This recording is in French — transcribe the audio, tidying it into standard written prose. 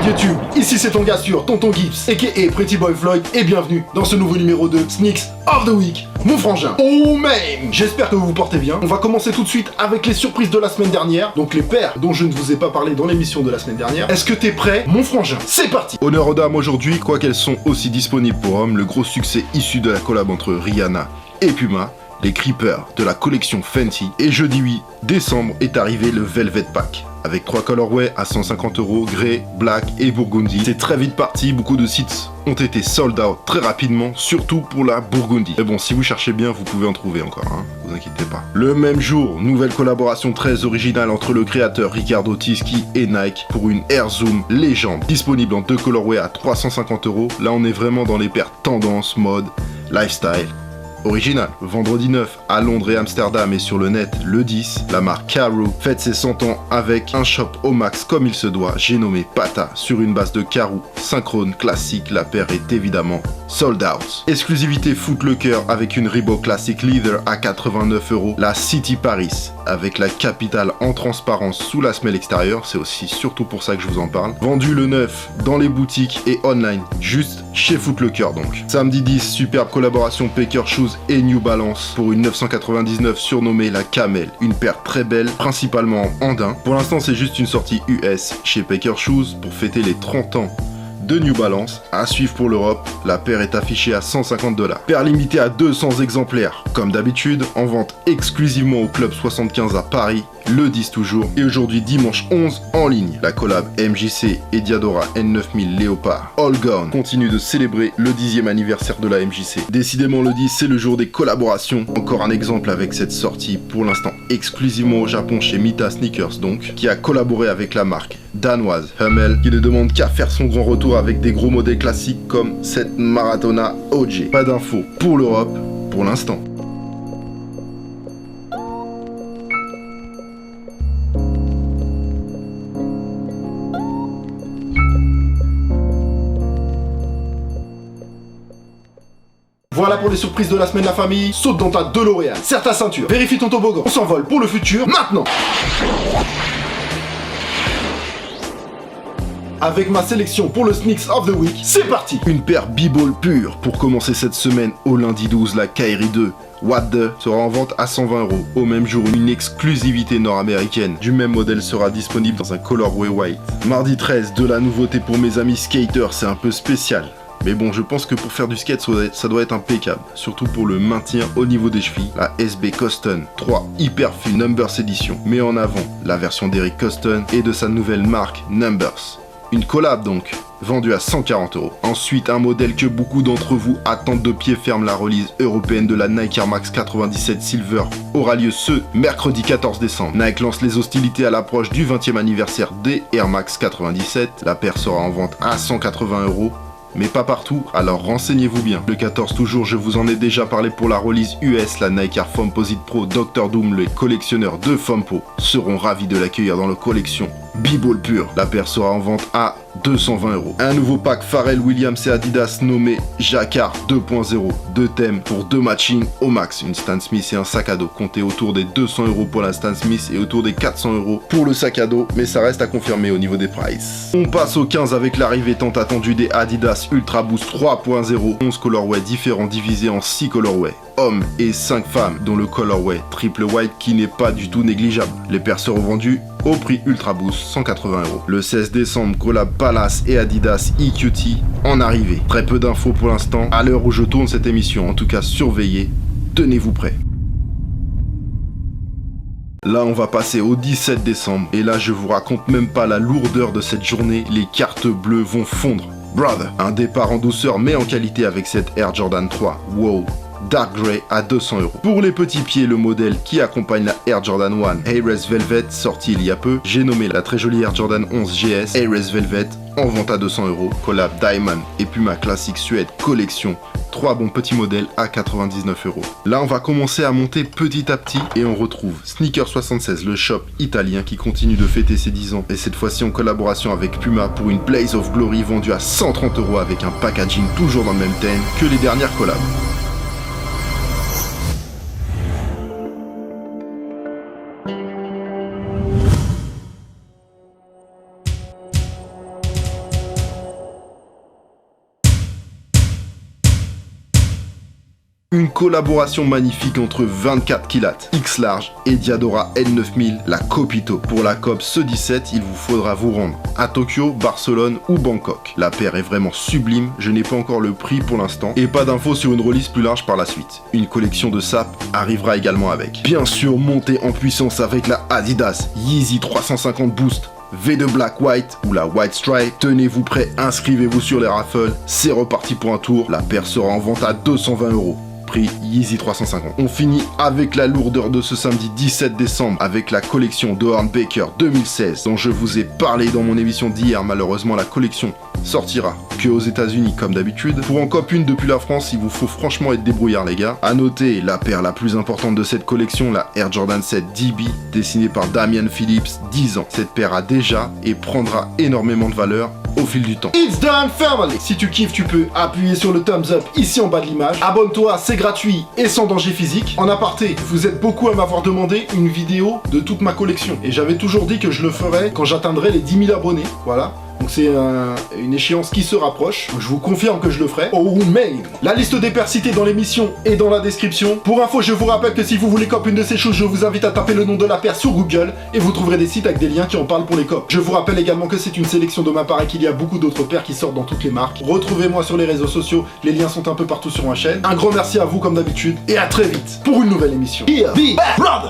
YouTube, ici c'est ton gars sûr, Tonton Gibbs, aka Pretty Boy Floyd, et bienvenue dans ce nouveau numéro de Sneaks of the Week, mon frangin. Oh man, j'espère que vous vous portez bien. On va commencer tout de suite avec les surprises de la semaine dernière, donc les paires dont je ne vous ai pas parlé dans l'émission de la semaine dernière. Est-ce que t'es prêt, mon frangin? C'est parti. Honneur aux dames aujourd'hui, quoiqu'elles sont aussi disponibles pour hommes, le gros succès issu de la collab entre Rihanna et Puma, les Creepers de la collection Fenty. Et jeudi 8 décembre est arrivé le Velvet Pack, avec 3 colorways à 150 €, grey, black et burgundy. C'est très vite parti, beaucoup de sites ont été sold out très rapidement, surtout pour la burgundy. Mais bon, si vous cherchez bien, vous pouvez en trouver encore, hein, vous inquiétez pas. Le même jour, nouvelle collaboration très originale entre le créateur Riccardo Tisci et Nike pour une Air Zoom légende, disponible en 2 colorways à 350 €. Là, on est vraiment dans les paires tendance, mode, lifestyle. Original. Vendredi 9 à Londres et Amsterdam et sur le net le 10, la marque Karoo fête ses 100 ans avec un shop au max comme il se doit. J'ai nommé Pata sur une base de Karoo synchrone classique. La paire est évidemment sold out. Exclusivité Foot Locker avec une Reebok Classic Leather à 89 €. La City Paris avec la capitale en transparence sous la semelle extérieure. C'est aussi surtout pour ça que je vous en parle. Vendu le 9 dans les boutiques et online, juste chez Foot Locker donc. Samedi 10, superbe collaboration Paker Shoes et New Balance pour une 999 surnommée la Camel, une paire très belle, principalement en daim. Pour l'instant c'est juste une sortie US chez Paker Shoes pour fêter les 30 ans de New Balance. À suivre pour l'Europe, la paire est affichée à 150 $. Paire limitée à 200 exemplaires, comme d'habitude, en vente exclusivement au Club 75 à Paris, le 10 toujours, et aujourd'hui dimanche 11 en ligne. La collab MJC et Diadora N9000 Léopard All Gone continue de célébrer le 10e anniversaire de la MJC. Décidément le 10 c'est le jour des collaborations. Encore un exemple avec cette sortie pour l'instant exclusivement au Japon chez Mita Sneakers donc, qui a collaboré avec la marque danoise Hummel, qui ne demande qu'à faire son grand retour avec des gros modèles classiques comme cette Maratona OG. Pas d'infos pour l'Europe pour l'instant. Voilà pour les surprises de la semaine, la famille. Saute dans ta DeLorean, serre ta ceinture, vérifie ton toboggan. On s'envole pour le futur, maintenant. Avec ma sélection pour le Sneaks of the Week, c'est parti. Une paire b-ball pure pour commencer cette semaine au lundi 12, la Kyrie 2 What The sera en vente à 120 €. Au même jour, une exclusivité nord-américaine du même modèle sera disponible dans un colorway white. Mardi 13, de la nouveauté pour mes amis skaters, c'est un peu spécial. Mais bon, je pense que pour faire du skate, ça doit être impeccable. Surtout pour le maintien au niveau des chevilles. La SB Coston 3 Hyper Feel Numbers Edition met en avant la version d'Eric Coston et de sa nouvelle marque Numbers. Une collab donc, vendue à 140 €. Ensuite, un modèle que beaucoup d'entre vous attendent de pied ferme, la release européenne de la Nike Air Max 97 Silver aura lieu ce mercredi 14 décembre. Nike lance les hostilités à l'approche du 20e anniversaire des Air Max 97. La paire sera en vente à 180 €. Mais pas partout, alors renseignez-vous bien. Le 14 toujours, je vous en ai déjà parlé pour la release US, la Nike Air Foamposite Pro Dr Doom. Les collectionneurs de Foampo seront ravis de l'accueillir dans leur collection b-ball pure. La paire sera en vente à 220 €. Un nouveau pack Pharrell Williams et Adidas nommé Jacquard 2.0. 2 thèmes pour 2 matching au max. Une Stan Smith et un sac à dos. Comptez autour des 200 € pour la Stan Smith et autour des 400 € pour le sac à dos. Mais ça reste à confirmer au niveau des prices. On passe au 15 avec l'arrivée tant attendue des Adidas Ultra Boost 3.0. 11 colorways différents divisés en 6 colorways. Hommes et 5 femmes, dont le colorway triple white qui n'est pas du tout négligeable. Les paires seront vendues au prix Ultra Boost 180 €. Le 16 décembre, collab Palace et Adidas EQT en arrivée. Très peu d'infos pour l'instant à l'heure où je tourne cette émission. En tout cas, surveillez, tenez-vous prêts. Là, on va passer au 17 décembre. Et là, je vous raconte même pas la lourdeur de cette journée. Les cartes bleues vont fondre. Brother, un départ en douceur mais en qualité avec cette Air Jordan 3. Wow. Dark Grey à 200 €. Pour les petits pieds, le modèle qui accompagne la Air Jordan 1 Ares Velvet sorti il y a peu, j'ai nommé la très jolie Air Jordan 11 GS Ares Velvet en vente à 200 €. Collab Diamond et Puma Classic Suède Collection. 3 bons petits modèles à 99 €. Là, on va commencer à monter petit à petit et on retrouve Sneaker 76, le shop italien qui continue de fêter ses 10 ans. Et cette fois-ci en collaboration avec Puma pour une Blaze of Glory vendue à 130 € avec un packaging toujours dans le même thème que les dernières collabs. Une collaboration magnifique entre 24 Killat, X Large et Diadora N9000, la Copito. Pour la COP ce 17, il vous faudra vous rendre à Tokyo, Barcelone ou Bangkok. La paire est vraiment sublime, je n'ai pas encore le prix pour l'instant, et pas d'infos sur une release plus large par la suite. Une collection de sapes arrivera également avec. Bien sûr, montée en puissance avec la Adidas Yeezy 350 Boost, V2 Black White ou la White Stripe. Tenez-vous prêts, inscrivez-vous sur les raffles, c'est reparti pour un tour. La paire sera en vente à 220 €. Prix Yeezy 350. On finit avec la lourdeur de ce samedi 17 décembre avec la collection de Hornbaker 2016 dont je vous ai parlé dans mon émission d'hier. Malheureusement, la collection sortira que aux États-Unis comme d'habitude. Pour en COP une depuis la France, il vous faut franchement être débrouillard les gars. À noter la paire la plus importante de cette collection, la Air Jordan 7 DB, dessinée par Damian Phillips, 10 ans. Cette paire a déjà et prendra énormément de valeur au fil du temps. It's done family. Si tu kiffes, tu peux appuyer sur le thumbs up ici en bas de l'image. Abonne-toi, c'est gratuit et sans danger physique. En aparté, vous êtes beaucoup à m'avoir demandé une vidéo de toute ma collection. Et j'avais toujours dit que je le ferais quand j'atteindrais les 10 000 abonnés. Voilà. Donc c'est une échéance qui se rapproche. Je vous confirme que je le ferai. Oh man. La liste des paires citées dans l'émission est dans la description. Pour info, je vous rappelle que si vous voulez cop une de ces choses, je vous invite à taper le nom de la paire sur Google et vous trouverez des sites avec des liens qui en parlent pour les cop. Je vous rappelle également que c'est une sélection de ma part et qu'il y a beaucoup d'autres paires qui sortent dans toutes les marques. Retrouvez-moi sur les réseaux sociaux, les liens sont un peu partout sur ma chaîne. Un grand merci à vous comme d'habitude et à très vite pour une nouvelle émission. Here be back, brother.